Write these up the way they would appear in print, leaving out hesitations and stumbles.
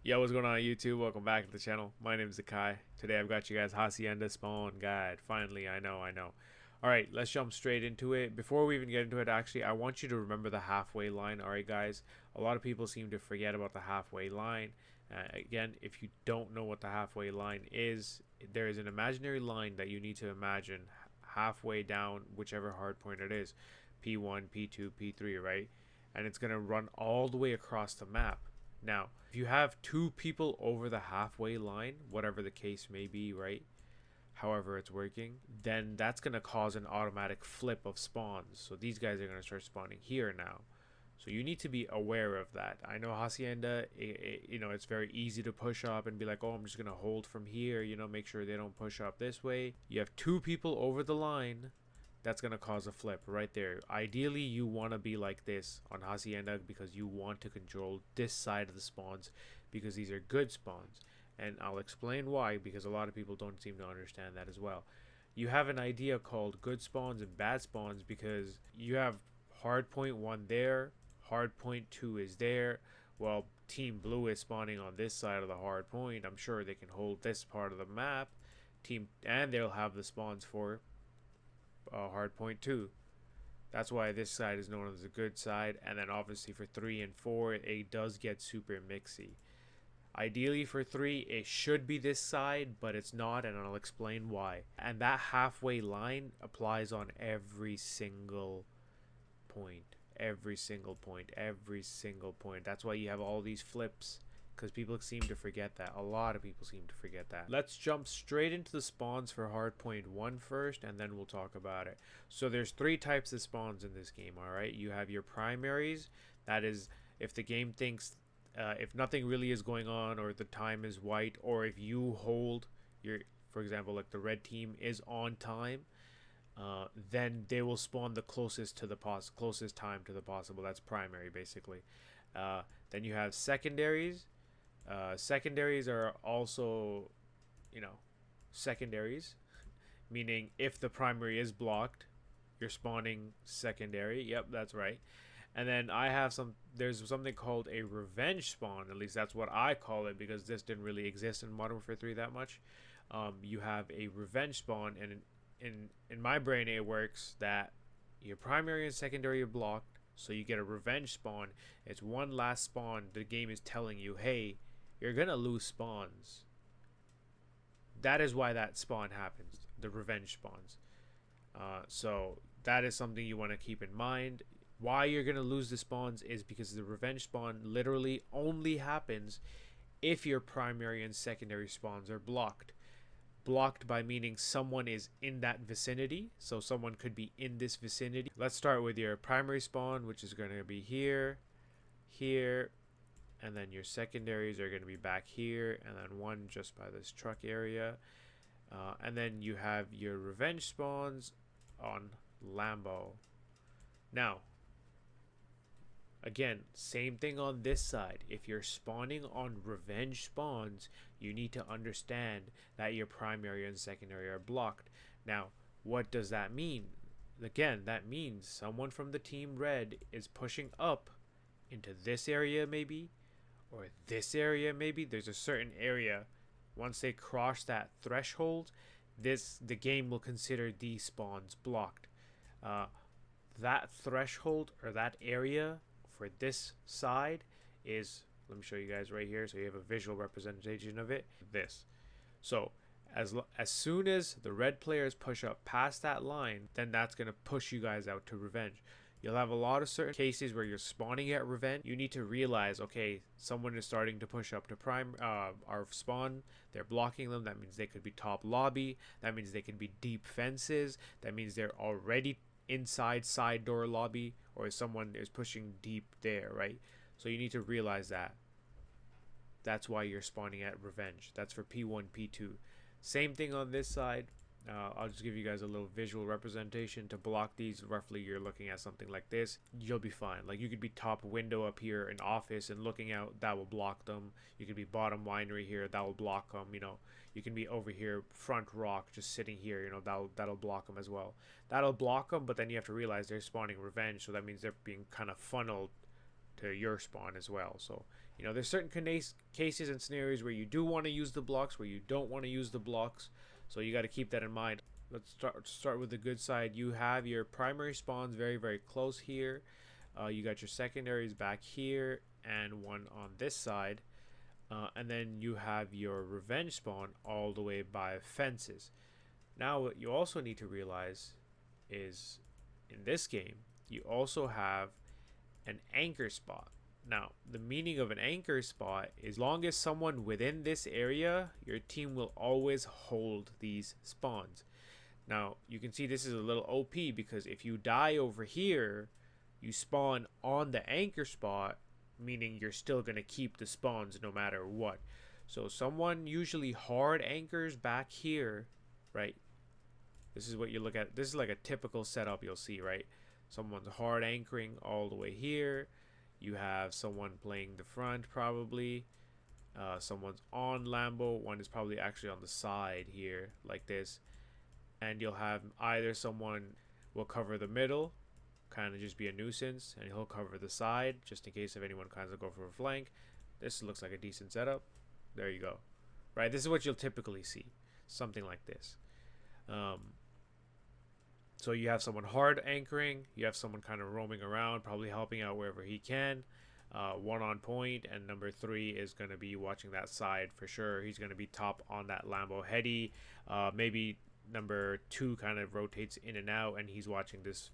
Yo, what's going on YouTube? Welcome back to the channel. My name is ImAkaiii. Today I've got you guys Hacienda spawn guide. Finally, I know. Alright, let's jump straight into it. Before we even get into it, actually, I want you to remember the halfway line. Alright guys, a lot of people seem to forget about the halfway line. Again, if you don't know what the halfway line is, there is an imaginary line that you need to imagine halfway down whichever hard point it is. P1, P2, P3, right? And it's going to run all the way across the map. Now, if you have two people over the halfway line, whatever the case may be, right? However it's working, then that's going to cause an automatic flip of spawns. So these guys are going to start spawning here now. So you need to be aware of that. I know Hacienda, it's very easy to push up and be like, oh, I'm just going to hold from here, make sure they don't push up this way. You have two people over the line. That's going to cause a flip right there. Ideally, you want to be like this on Hacienda because you want to control this side of the spawns because these are good spawns. And I'll explain why, because a lot of people don't seem to understand that as well. You have an idea called good spawns and bad spawns because you have hard point 1 there, hard point 2 is there. Well, Team Blue is spawning on this side of the hard point. I'm sure they can hold this part of the map. And they'll have the spawns for hard point 2. That's why this side is known as a good side. And then obviously for 3 and 4 it does get super mixy. Ideally for 3 it should be this side, but it's not, and I'll explain why. And that halfway line applies on every single point. Every single point. That's why you have all these flips, because people seem to forget that. A lot of people seem to forget that. Let's jump straight into the spawns for hardpoint 1 first, and then we'll talk about it. So there's 3 types of spawns in this game, alright? You have your primaries. That is, if the game thinks, if nothing really is going on, or the time is white, or if you hold your, for example, like the red team is on time, then they will spawn the closest to the closest time to the possible. That's primary, basically. Then you have secondaries. Secondaries are also, secondaries, meaning if the primary is blocked, you're spawning secondary. Yep, that's right. And then there's something called a revenge spawn. At least that's what I call it, because this didn't really exist in Modern Warfare 3 that much. You have a revenge spawn, and in my brain it works that your primary and secondary are blocked, so you get a revenge spawn. It's one last spawn. The game is telling you, hey, you're gonna lose spawns. That is why that spawn happens, the revenge spawns. So that is something you want to keep in mind. Why you're gonna lose the spawns is because the revenge spawn literally only happens if your primary and secondary spawns are blocked. Blocked by meaning someone is in that vicinity, so someone could be in this vicinity. Let's start with your primary spawn, which is going to be here, and then your secondaries are going to be back here, and then one just by this truck area, and then you have your revenge spawns on Lambo. Now, again, same thing on this side. If you're spawning on revenge spawns, you need to understand that your primary and secondary are blocked. Now, what does that mean? Again, that means someone from the team red is pushing up into this area maybe, or this area maybe. There's a certain area. Once they cross that threshold, the game will consider these spawns blocked. That threshold, or that area for this side is, let me show you guys right here so you have a visual representation of it. This. So as soon as the red players push up past that line, then that's going to push you guys out to revenge. You'll have a lot of certain cases where you're spawning at revenge. You need to realize, okay, someone is starting to push up to our spawn. They're blocking them. That means they could be top lobby. That means they could be deep fences. That means they're already inside side door lobby, or someone is pushing deep there, right? So you need to realize that. That's why you're spawning at revenge. That's for P1, P2. Same thing on this side. I'll just give you guys a little visual representation. To block these, roughly you're looking at something like this. You'll be fine. Like, you could be top window up here in office and looking out, that will block them. You could be bottom winery here, that will block them. You can be over here front rock just sitting here, that'll block them as well. That'll block them, but then you have to realize they're spawning revenge, so that means they're being kind of funneled to your spawn as well. So There's certain cases and scenarios where you do want to use the blocks, where you don't want to use the blocks. So you got to keep that in mind. Let's start with the good side. You have your primary spawns very, very close here. You got your secondaries back here and one on this side. And then you have your revenge spawn all the way by fences. Now what you also need to realize is in this game, you also have an anchor spot. Now, the meaning of an anchor spot is, long as someone within this area, your team will always hold these spawns. Now, you can see this is a little OP because if you die over here, you spawn on the anchor spot, meaning you're still going to keep the spawns no matter what. So someone usually hard anchors back here, right? This is what you look at. This is like a typical setup you'll see, right? Someone's hard anchoring all the way here. You have someone playing the front probably. Someone's on Lambo. One is probably actually on the side here like this. And you'll have either someone will cover the middle, kind of just be a nuisance, and he'll cover the side just in case if anyone kind of go for a flank. This looks like a decent setup. There you go. Right, this is what you'll typically see. Something like this. So you have someone hard anchoring, you have someone kind of roaming around, probably helping out wherever he can. One on point, and number 3 is going to be watching that side for sure. He's going to be top on that Lambo heady. Maybe number 2 kind of rotates in and out, and he's watching this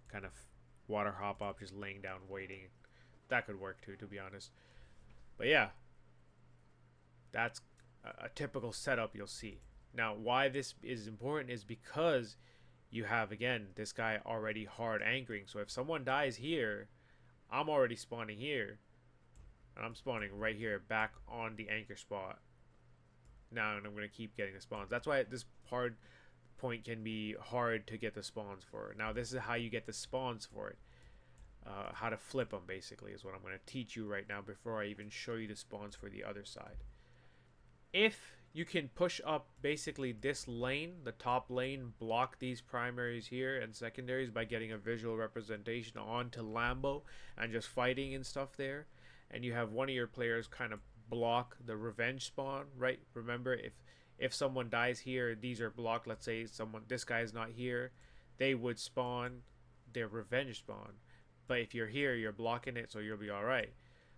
kind of water hop up, just laying down waiting. That could work too, to be honest. But yeah, that's a typical setup you'll see. Now, why this is important is because you have, again, this guy already hard anchoring. So if someone dies here, I'm already spawning here. And I'm spawning right here back on the anchor spot. Now, and I'm going to keep getting the spawns. That's why this hard point can be hard to get the spawns for. Now, this is how you get the spawns for it. How to flip them, basically, is what I'm going to teach you right now before I even show you the spawns for the other side. If you can push up basically this lane, the top lane, block these primaries here and secondaries by getting a visual representation onto Lambo and just fighting and stuff there, and you have one of your players kind of block the revenge spawn, right? Remember, if someone dies here, these are blocked. Let's say this guy is not here, they would spawn their revenge spawn. But if you're here, you're blocking it, so you'll be all right.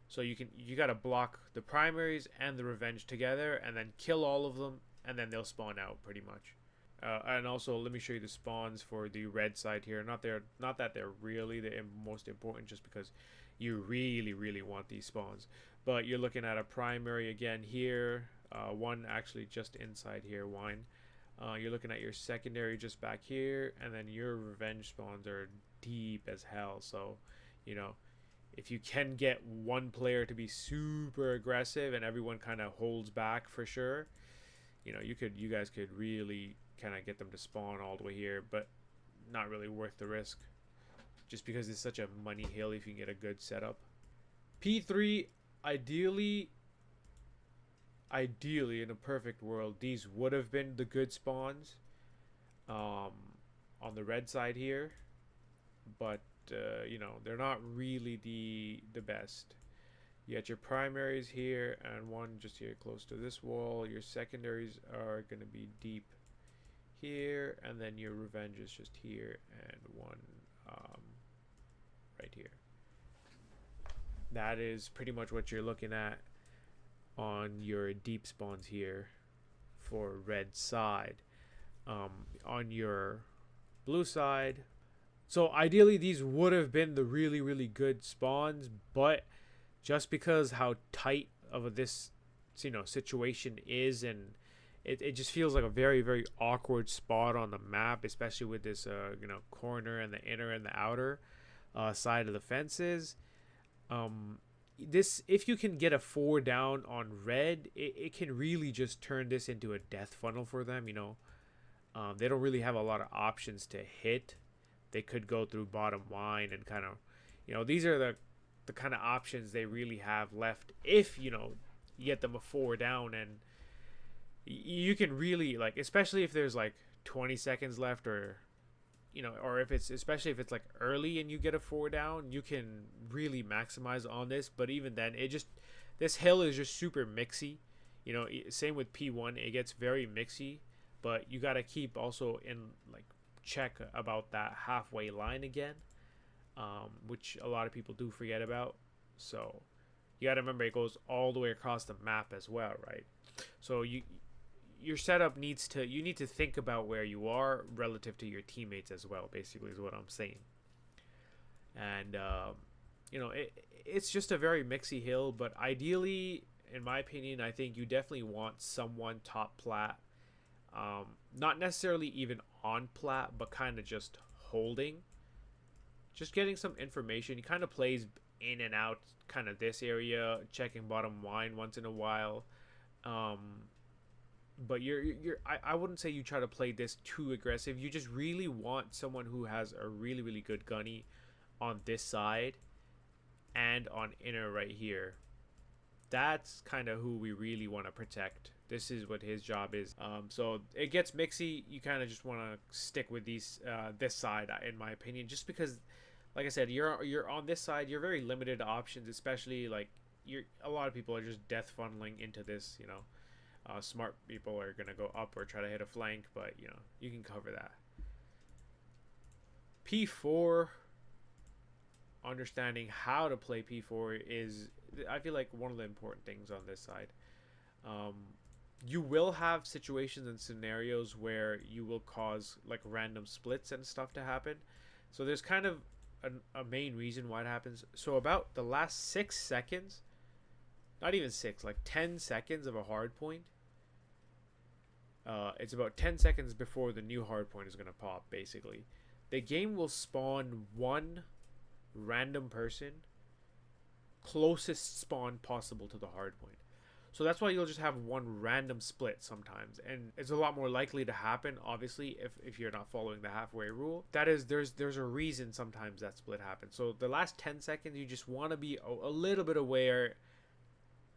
So you got to block the primaries and the revenge together, and then kill all of them, and then they'll spawn out pretty much. And also, let me show you the spawns for the red side here. Not that they're really the most important, just because you really want these spawns. But you're looking at a primary again here. One actually just inside here. One. You're looking at your secondary just back here, and then your revenge spawns are deep as hell. So, if you can get one player to be super aggressive and everyone kind of holds back for sure, you guys could really kind of get them to spawn all the way here, but not really worth the risk, just because it's such a money hill if you can get a good setup. P3, ideally in a perfect world, these would have been the good spawns on the red side here, but they're not really the best. You got your primaries here and one just here close to this wall. Your secondaries are going to be deep here, and then your revenge is just here, and one right here. That is pretty much what you're looking at on your deep spawns here for red side. On your blue side, so ideally these would have been the really good spawns, but just because how tight of this situation is, and it just feels like a very awkward spot on the map, especially with this corner and the inner and the outer side of the fences. This, if you can get a 4 down on red, it can really just turn this into a death funnel for them. They don't really have a lot of options to hit. They could go through bottom line and kind of, these are the kind of options they really have left. If you get them a 4 down, and you can really, like, especially if there's like 20 seconds left, or or especially if it's like early and you get a 4 down, you can really maximize on this. But even then, This hill is just super mixy. You know, same with P1, it gets very mixy, but you got to keep also in like check about that halfway line again, which a lot of people do forget about. So you got to remember it goes all the way across the map as well, right? So your setup needs to, you need to think about where you are relative to your teammates as well, basically is what I'm saying. And you know, it's just a very mixy hill, but ideally, in my opinion, I think you definitely want someone top plat, not necessarily even on plat, but kind of just holding, just getting some information. He kind of plays in and out, kind of this area, checking bottom line once in a while. But I wouldn't say you try to play this too aggressive. You just really want someone who has a really good gunny on this side and on inner right here. That's kind of who we really want to protect. This is what his job is. So it gets mixy. You kind of just want to stick with these this side, in my opinion, just because, like I said, you're on this side. You're very limited options, especially like a lot of people are just death funneling into this. You know, smart people are gonna go up or try to hit a flank, but you know you can cover that. P4. Understanding how to play P4 is, I feel like, one of the important things on this side. You will have situations and scenarios where you will cause like random splits and stuff to happen. So there's kind of a main reason why it happens. So about the last 6 seconds, not even 6, like 10 seconds of a hard point, it's about 10 seconds before the new hard point is going to pop, basically. The game will spawn one random person closest spawn possible to the hard point. So that's why you'll just have one random split sometimes, and it's a lot more likely to happen, obviously, if you're not following the halfway rule. That is, there's a reason sometimes that split happens. So the last 10 seconds, you just want to be a little bit aware.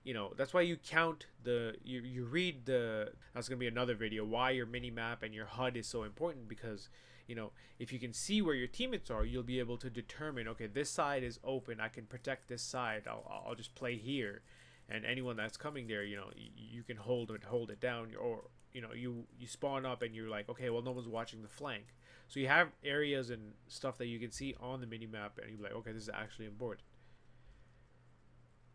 You know, that's why you count you read that's going to be another video, why your mini map and your HUD is so important, because you know, if you can see where your teammates are, you'll be able to determine, okay, this side is open, I can protect this side, I'll just play here, and anyone that's coming there, you know, you can hold it down, or you know, you spawn up and you're like, okay, well, no one's watching the flank, so you have areas and stuff that you can see on the mini map, and you're like, okay, this is actually important.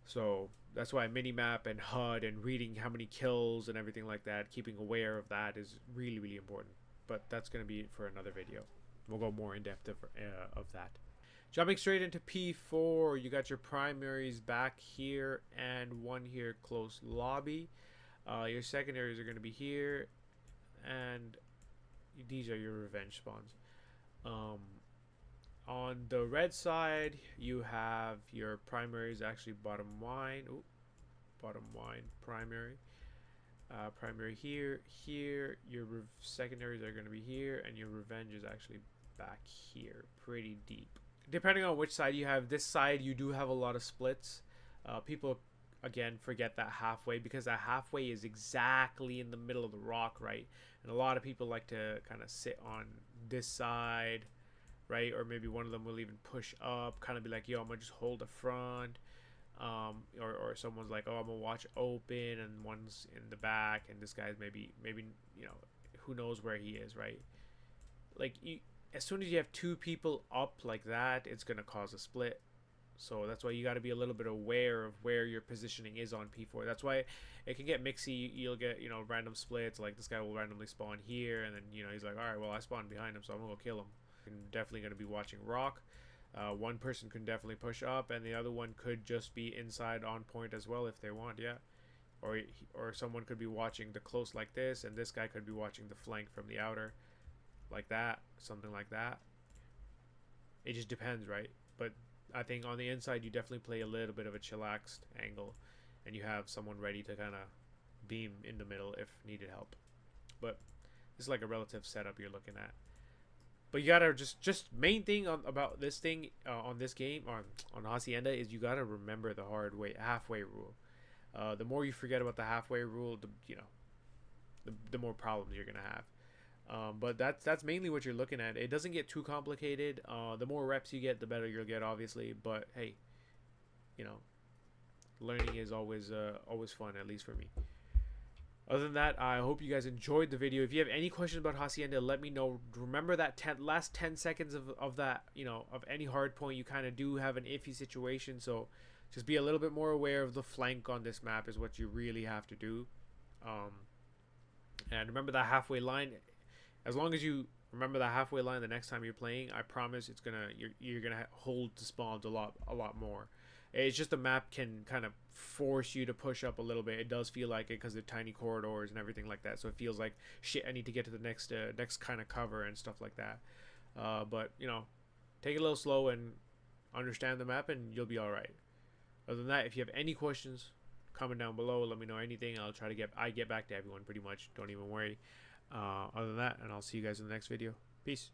So that's why minimap and HUD and reading how many kills and everything like that, keeping aware of that, is really important. But that's going to be for another video. We'll go more in depth of that. Jumping straight into P4, you got your primaries back here and one here close lobby. Your secondaries are going to be here, and these are your revenge spawns. On the red side, you have your primaries actually bottom wine. Ooh, bottom wine primary. Primary here. Your secondaries are going to be here, and your revenge is actually back here, pretty deep. Depending on which side you have, this side you do have a lot of splits. People again forget that halfway, because that halfway is exactly in the middle of the rock, right? And a lot of people like to kind of sit on this side, right? Or maybe one of them will even push up, kind of be like, yo, I'm gonna just hold the front. Or someone's like, oh, I'm gonna watch open, and one's in the back, and this guy's maybe you know, who knows where he is, right? Like, as soon as you have two people up like that, it's gonna cause a split. So that's why you got to be a little bit aware of where your positioning is on P4. That's why it can get mixy. You'll get, you know, random splits, like this guy will randomly spawn here, and then, you know, he's like, all right, well, I spawned behind him, so I'm gonna go kill him. I'm definitely gonna be watching rock. One person can definitely push up, and the other one could just be inside on point as well if they want, yeah. Or someone could be watching the close like this, and this guy could be watching the flank from the outer, like that, something like that. It just depends, right? But I think on the inside, you definitely play a little bit of a chillaxed angle, and you have someone ready to kind of beam in the middle if needed help. But it's like a relative setup you're looking at. But you gotta just main thing about this thing on this game on Hacienda is you gotta remember the halfway rule. The more you forget about the halfway rule, the more problems you're gonna have. But that's mainly what you're looking at. It doesn't get too complicated. The more reps you get, the better you'll get, obviously. But hey, you know, Learning is always fun, at least for me. Other than that, I hope you guys enjoyed the video. If you have any questions about Hacienda, let me know. Remember that last 10 seconds of that, of any hard point, you kind of do have an iffy situation. So just be a little bit more aware of the flank on this map is what you really have to do. And remember that halfway line. As long as you remember that halfway line the next time you're playing, I promise you're gonna hold the spawns a lot more. It's just the map can kind of force you to push up a little bit. It does feel like it because of tiny corridors and everything like that. So it feels like shit. I need to get to the next kind of cover and stuff like that. But take it a little slow and understand the map, and you'll be all right. Other than that, if you have any questions, comment down below. Let me know anything. I'll try to get back to everyone pretty much. Don't even worry. Other than that, and I'll see you guys in the next video. Peace.